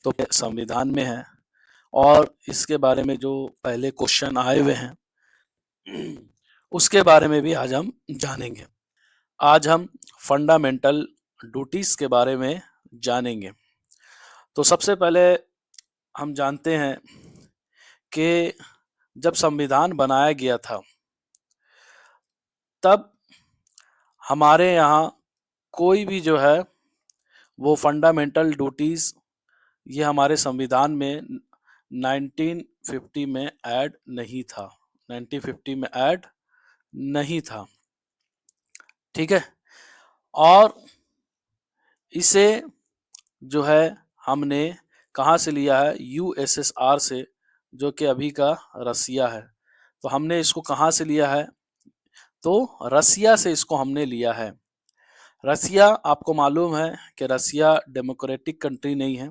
तो संविधान में है और इसके बारे में जो पहले क्वेश्चन आए हुए हैं उसके बारे में भी आज हम जानेंगे। आज हम फंडामेंटल ड्यूटीज के बारे में जानेंगे। तो सबसे पहले हम जानते हैं कि जब संविधान बनाया गया था तब हमारे यहाँ कोई भी जो है वो फंडामेंटल ड्यूटीज ये हमारे संविधान में 1950 में ऐड नहीं था। 1950 में ऐड नहीं था, ठीक है। और इसे जो है हमने कहाँ से लिया है? यूएसएसआर से, जो कि अभी का रसिया है। तो हमने इसको कहाँ से लिया है? तो रसिया से इसको हमने लिया है। रसिया, आपको मालूम है कि रसिया डेमोक्रेटिक कंट्री नहीं है।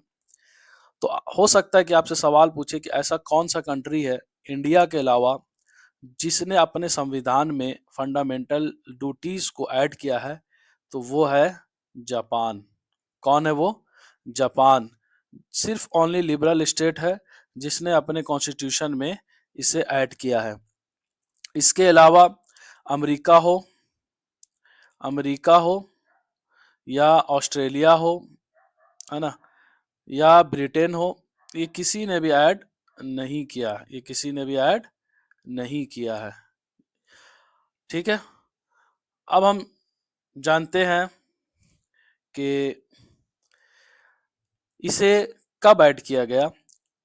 तो हो सकता है कि आपसे सवाल पूछे कि ऐसा कौन सा कंट्री है इंडिया के अलावा जिसने अपने संविधान में फंडामेंटल ड्यूटीज को ऐड किया है? तो वो है जापान। कौन है वो? जापान। सिर्फ ओनली लिबरल स्टेट है जिसने अपने कॉन्स्टिट्यूशन में इसे ऐड किया है। इसके अलावा अमेरिका हो या ऑस्ट्रेलिया हो, है ना, या ब्रिटेन हो, ये किसी ने भी ऐड नहीं किया। ये किसी ने भी ऐड नहीं किया है, ठीक है। अब हम जानते हैं कि इसे कब ऐड किया गया।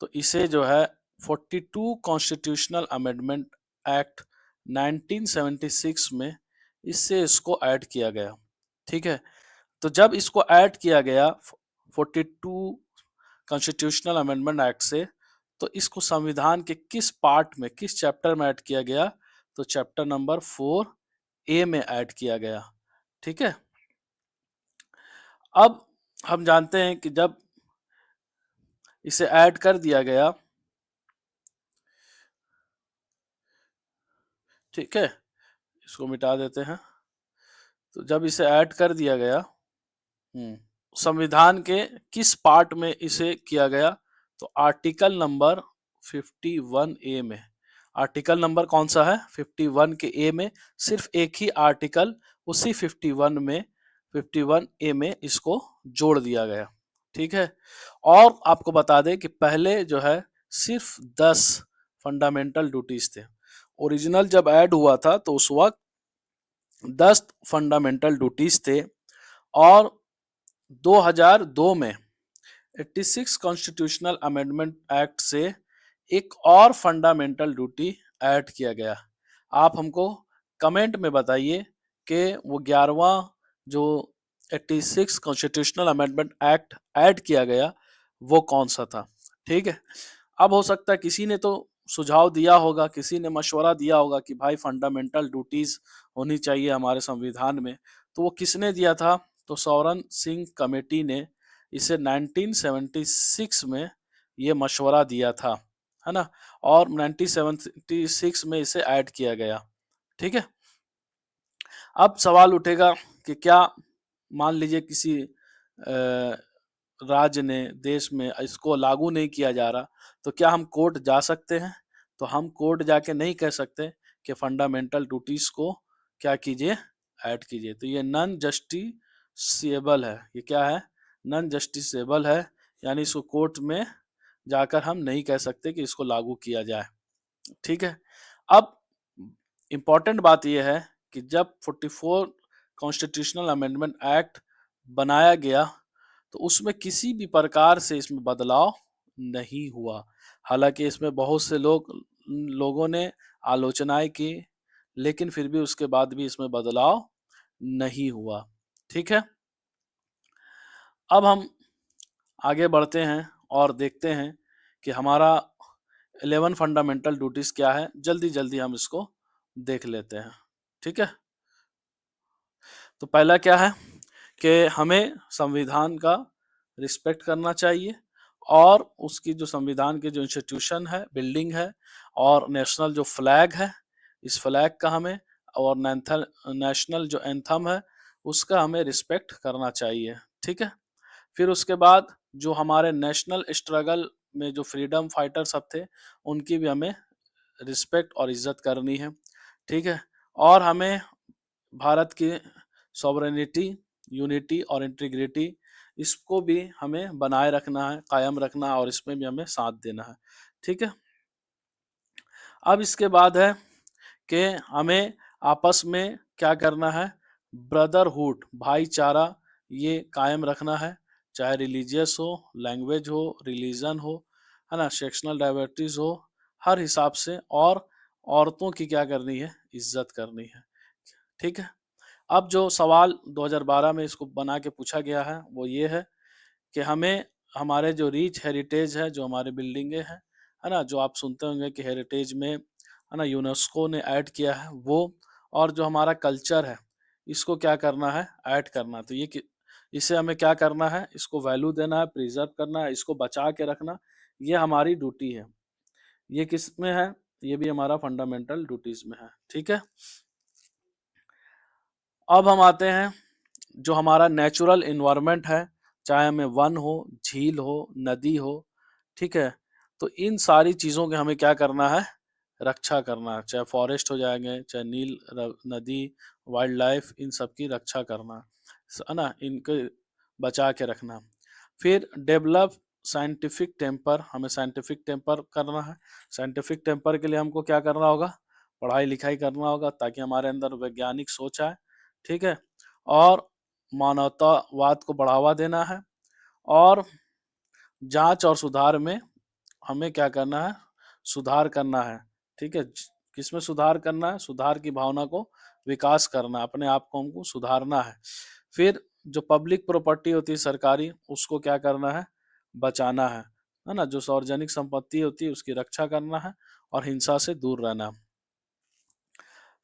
तो इसे जो है 42 कॉन्स्टिट्यूशनल अमेंडमेंट एक्ट 1976 में इसको ऐड किया गया, ठीक है। तो जब इसको ऐड किया गया 42 कॉन्स्टिट्यूशनल अमेंडमेंट एक्ट से, तो इसको संविधान के किस पार्ट में, किस चैप्टर में ऐड किया गया? तो चैप्टर नंबर 4A में ऐड किया गया, ठीक है। अब हम जानते हैं कि जब इसे ऐड कर दिया गया, ठीक है, इसको मिटा देते हैं। तो जब इसे ऐड कर दिया गया, संविधान के किस पार्ट में इसे किया गया? तो आर्टिकल नंबर 51A में। आर्टिकल नंबर कौन सा है? 51 के ए में। सिर्फ एक ही आर्टिकल उसी 51A में इसको जोड़ दिया गया, ठीक है। और आपको बता दें कि पहले जो है सिर्फ 10 फंडामेंटल ड्यूटीज थे। ओरिजिनल जब ऐड हुआ था तो उस वक्त 10 फंडामेंटल ड्यूटीज थे और 2002 में 86 कॉन्स्टिट्यूशनल अमेंडमेंट एक्ट से एक और फंडामेंटल ड्यूटी ऐड किया गया। आप हमको कमेंट में बताइए कि वो 11वां जो 86 कॉन्स्टिट्यूशनल अमेंडमेंट एक्ट ऐड किया गया वो कौन सा था, ठीक है। अब हो सकता है किसी ने तो सुझाव दिया होगा, किसी ने मशवरा दिया होगा कि भाई फंडामेंटल ड्यूटीज होनी चाहिए हमारे संविधान में। तो वो किसने दिया था? तो सोरेन सिंह कमेटी ने इसे 1976 में ये मशवरा दिया था, है ना, और 1976 में इसे ऐड किया गया, ठीक है। अब सवाल उठेगा कि क्या मान लीजिए किसी राज्य ने, देश में इसको लागू नहीं किया जा रहा, तो क्या हम कोर्ट जा सकते हैं? तो हम कोर्ट जाके नहीं कह सकते कि फंडामेंटल ड्यूटीज को क्या कीजिए, ऐड कीजिए। तो ये नॉन जस्टिसेबल है। ये क्या है? नॉन जस्टिसेबल है, यानी इसको कोर्ट में जाकर हम नहीं कह सकते कि इसको लागू किया जाए, ठीक है। अब इम्पॉर्टेंट बात यह है कि जब 44 कॉन्स्टिट्यूशनल अमेंडमेंट एक्ट बनाया गया तो उसमें किसी भी प्रकार से इसमें बदलाव नहीं हुआ। हालांकि इसमें बहुत से लोगों ने आलोचनाएं की, लेकिन फिर भी उसके बाद भी इसमें बदलाव नहीं हुआ, ठीक है। अब हम आगे बढ़ते हैं और देखते हैं कि हमारा 11 फंडामेंटल ड्यूटीज क्या है। जल्दी जल्दी हम इसको देख लेते हैं, ठीक है। तो पहला क्या है कि हमें संविधान का रिस्पेक्ट करना चाहिए और उसकी जो संविधान की जो इंस्टीट्यूशन है, बिल्डिंग है, और नेशनल जो फ्लैग है, इस फ्लैग का हमें, और नेशनल जो एंथम है उसका हमें रिस्पेक्ट करना चाहिए, ठीक है। फिर उसके बाद जो हमारे नेशनल स्ट्रगल में जो फ्रीडम फाइटर सब थे, उनकी भी हमें रिस्पेक्ट और इज्जत करनी है, ठीक है। और हमें भारत की सॉवरेनिटी, यूनिटी और इंटीग्रिटी, इसको भी हमें बनाए रखना है, कायम रखना है, और इसमें भी हमें साथ देना है, ठीक है। अब इसके बाद है कि हमें आपस में क्या करना है, ब्रदरहुड, भाईचारा, ये कायम रखना है, चाहे रिलीजियस हो, लैंग्वेज हो, रिलीजन हो, है ना, सेक्शनल डाइवर्सिटीज हो, हर हिसाब से। और औरतों की क्या करनी है, इज्जत करनी है, ठीक है। अब जो सवाल 2012 में इसको बना के पूछा गया है वो ये है कि हमें हमारे जो रिच हेरिटेज है, जो हमारे बिल्डिंगे हैं, है ना, जो आप सुनते होंगे कि हेरिटेज में, है ना, यूनेस्को ने ऐड किया है वो, और जो हमारा कल्चर है, इसको क्या करना है, ऐड करना। तो ये इसे हमें क्या करना है, इसको वैल्यू देना है, प्रिजर्व करना है, इसको बचा के रखना, ये हमारी ड्यूटी है। ये किस में है, ये भी हमारा फंडामेंटल ड्यूटीज में है, ठीक है। अब हम आते हैं जो हमारा नेचुरल इन्वायरमेंट है, चाहे हमें वन हो, झील हो, नदी हो, ठीक है। तो इन सारी चीज़ों के हमें क्या करना है, रक्षा करना है, चाहे फॉरेस्ट हो जाएंगे, चाहे नील नदी, वाइल्ड लाइफ, इन सब की रक्षा करना है ना, इनको बचा के रखना। फिर डेवलप साइंटिफिक टेम्पर, हमें साइंटिफिक टेम्पर करना है। साइंटिफिक टेम्पर के लिए हमको क्या करना होगा, पढ़ाई लिखाई करना होगा, ताकि हमारे अंदर वैज्ञानिक सोच आए, ठीक है। और मानवतावाद को बढ़ावा देना है, और जांच और सुधार में हमें क्या करना है, सुधार करना है, ठीक है। किसमें सुधार करना है, सुधार की भावना को विकास करना, अपने आप को हमको सुधारना है। फिर जो पब्लिक प्रॉपर्टी होती है सरकारी, उसको क्या करना है, बचाना है ना, जो सार्वजनिक संपत्ति होती है उसकी रक्षा करना है, और हिंसा से दूर रहना।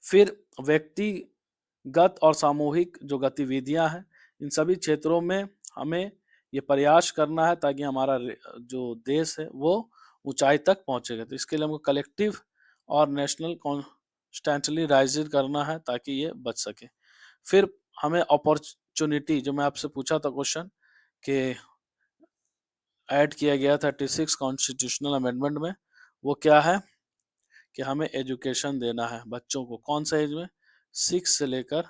फिर व्यक्तिगत और सामूहिक जो गतिविधियां हैं, इन सभी क्षेत्रों में हमें ये प्रयास करना है, ताकि हमारा जो देश है वो ऊंचाई तक पहुंचेगा। तो इसके लिए हमको कलेक्टिव और नेशनल कॉन्स्टेंटली राइज करना है, ताकि ये बच सके। फिर हमें अपॉर्चुनिटी, जो मैं आपसे पूछा था क्वेश्चन कि ऐड किया गया 36 कॉन्स्टिट्यूशनल अमेंडमेंट में, वो क्या है कि हमें एजुकेशन देना है बच्चों को, कौन सा एज में, 6 से लेकर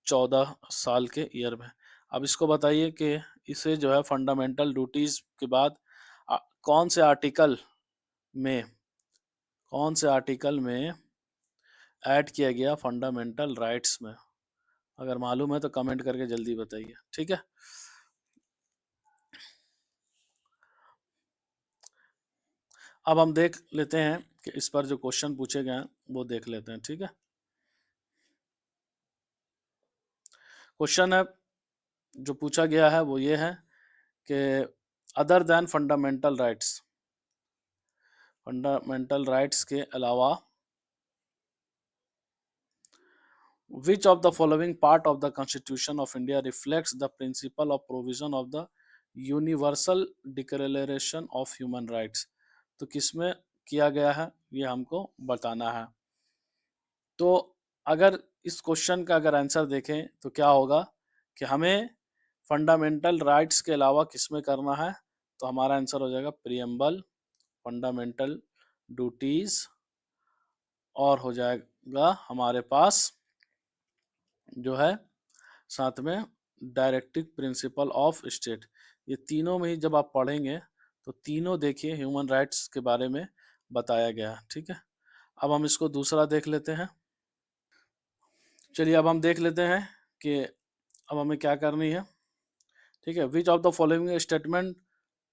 14 साल के ईयर में। अब इसको बताइए कि इसे जो है फंडामेंटल ड्यूटीज के बाद कौन से आर्टिकल में, कौन से आर्टिकल में ऐड किया गया फंडामेंटल राइट्स में, अगर मालूम है तो कमेंट करके जल्दी बताइए, ठीक है। अब हम देख लेते हैं कि इस पर जो क्वेश्चन पूछे गए हैं वो देख लेते हैं, ठीक है। क्वेश्चन है जो पूछा गया है वो ये है कि other than fundamental rights, fundamental rights के अलावा which of the following part of the Constitution of India reflects the principle of provision of the Universal Declaration of Human Rights? तो किसमें किया गया है ये हमको बताना है। तो अगर इस क्वेश्चन का अगर आंसर देखें तो क्या होगा कि हमें फंडामेंटल राइट्स के अलावा किसमें करना है, तो हमारा आंसर हो जाएगा प्रियम्बल, फंडामेंटल ड्यूटीज, और हो जाएगा हमारे पास जो है साथ में डायरेक्टिव प्रिंसिपल ऑफ स्टेट। ये तीनों में ही जब आप पढ़ेंगे तो तीनों देखिए ह्यूमन राइट्स के बारे में बताया गया, ठीक है। अब हम इसको दूसरा देख लेते हैं। चलिए अब हम देख लेते हैं कि अब हमें क्या करनी है, ठीक है। Which of the following statement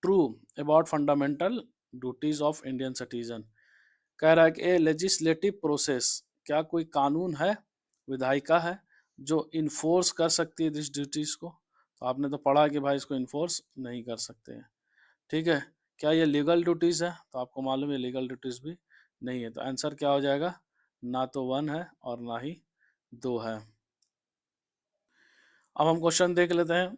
true about fundamental duties of Indian citizen. कह रहा है कि ए लेजिस्लेटिव प्रोसेस, क्या कोई कानून है, विधायिका है जो इन्फोर्स कर सकती है दिस ड्यूटीज को। तो आपने तो पढ़ा कि भाई इसको इन्फोर्स नहीं कर सकते हैं, ठीक है। क्या ये लीगल ड्यूटीज है, तो आपको मालूम है लीगल ड्यूटीज भी नहीं है। तो आंसर क्या हो जाएगा, ना तो 1 है और ना ही 2 है। अब हम क्वेश्चन देख लेते हैं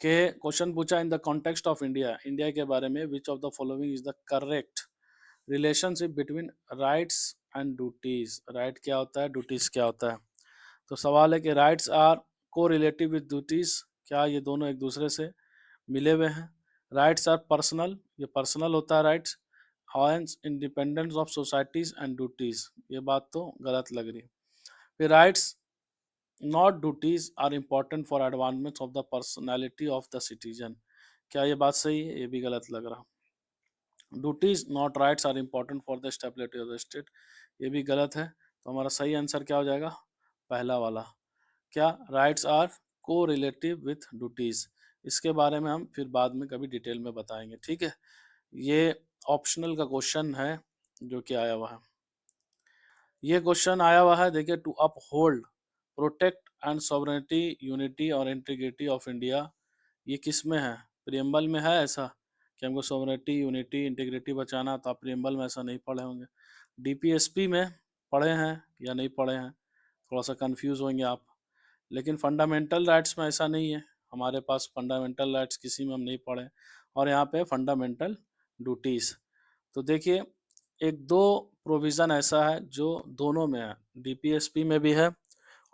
कि क्वेश्चन पूछा in the context of India, India के बारे में, which of the following is the correct relationship between rights and duties. Right क्या होता है, ड्यूटीज क्या होता है। तो सवाल है कि राइट्स आर को रिलेटिव विद ड्यूटीज, क्या ये दोनों एक दूसरे से मिले हुए हैं। राइट्स आर पर्सनल, ये पर्सनल होता है rights. Ones independence of societies and duties, ये बात तो गलत लग रही है। फिर rights not duties are important for advancement of the personality of the citizen, क्या ये बात सही है? ये भी गलत लग रहा। Duties not rights are important for the stability of the state, ये भी गलत है। तो हमारा सही आंसर क्या हो जाएगा? पहला वाला। क्या? राइट्स आर को रिलेटिव विथ ड्यूटीज, इसके बारे में हम फिर बाद में कभी डिटेल में बताएंगे, ठीक है। ये ऑप्शनल का क्वेश्चन है जो कि आया हुआ है। ये क्वेश्चन आया हुआ है, देखिए, to uphold, protect and sovereignty, unity और इंटीग्रिटी ऑफ इंडिया, ये किस में है? प्रियम्बल में है ऐसा कि हमको सॉवरेनिटी, यूनिटी, इंटीग्रिटी बचाना? तो आप प्रियम्बल में ऐसा नहीं पढ़े होंगे। डीपीएसपी में पढ़े हैं या नहीं पढ़े हैं, थोड़ा सा कंफ्यूज होंगे आप। लेकिन फंडामेंटल राइट्स में ऐसा नहीं है, हमारे पास फंडामेंटल राइट्स किसी में हम नहीं पढ़े, और यहाँ पे फंडामेंटल ड्यूटीज़। तो देखिए, एक दो प्रोविज़न ऐसा है जो दोनों में है, डीपीएसपी में भी है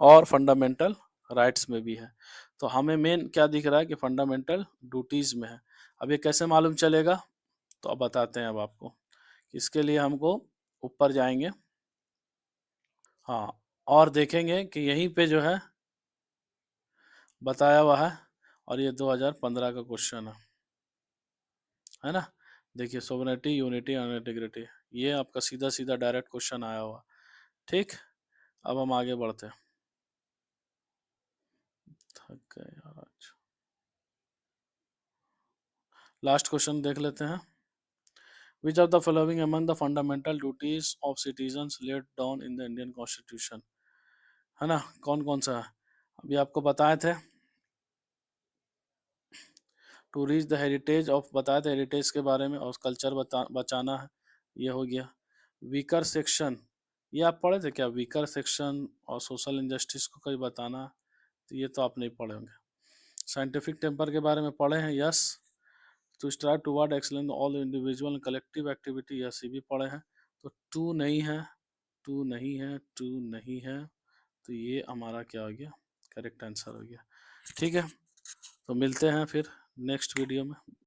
और फंडामेंटल राइट्स में भी है। तो हमें मेन क्या दिख रहा है कि फंडामेंटल ड्यूटीज़ में है। अब ये कैसे मालूम चलेगा? तो अब बताते हैं अब आपको। इसके लिए हमको ऊपर जाएंगे, हाँ, और देखेंगे कि यहीं पे जो है बताया हुआ है, और ये 2015 का क्वेश्चन है ना। देखिए, सोवरेनिटी, यूनिटी एंड इंटीग्रिटी, ये आपका सीधा सीधा डायरेक्ट क्वेश्चन आया हुआ। ठीक, अब हम आगे बढ़ते हैं। थक गए यार आज। लास्ट क्वेश्चन देख लेते हैं। Which of the following among the fundamental duties of citizens laid down in the Indian constitution, है ना, कौन कौन सा है? अभी आपको बताए थे, to reach the heritage of, बताया था हेरिटेज के बारे में, और कल्चर बचाना है, ये हो गया। वीकर सेक्शन, ये आप पढ़े थे क्या? वीकर सेक्शन और सोशल इंजस्टिस को कभी बताना, तो ये तो आप नहीं पढ़े होंगे। साइंटिफिक टेम्पर के बारे में पढ़े हैं, yes. To strive toward excellence all individual collective activity, yes, ये भी पढ़े हैं। तो टू नहीं है, टू नहीं है, टू नहीं है, तो ये हमारा क्या हो गया? करेक्ट आंसर हो गया। ठीक है, तो मिलते हैं फिर नेक्स्ट वीडियो में।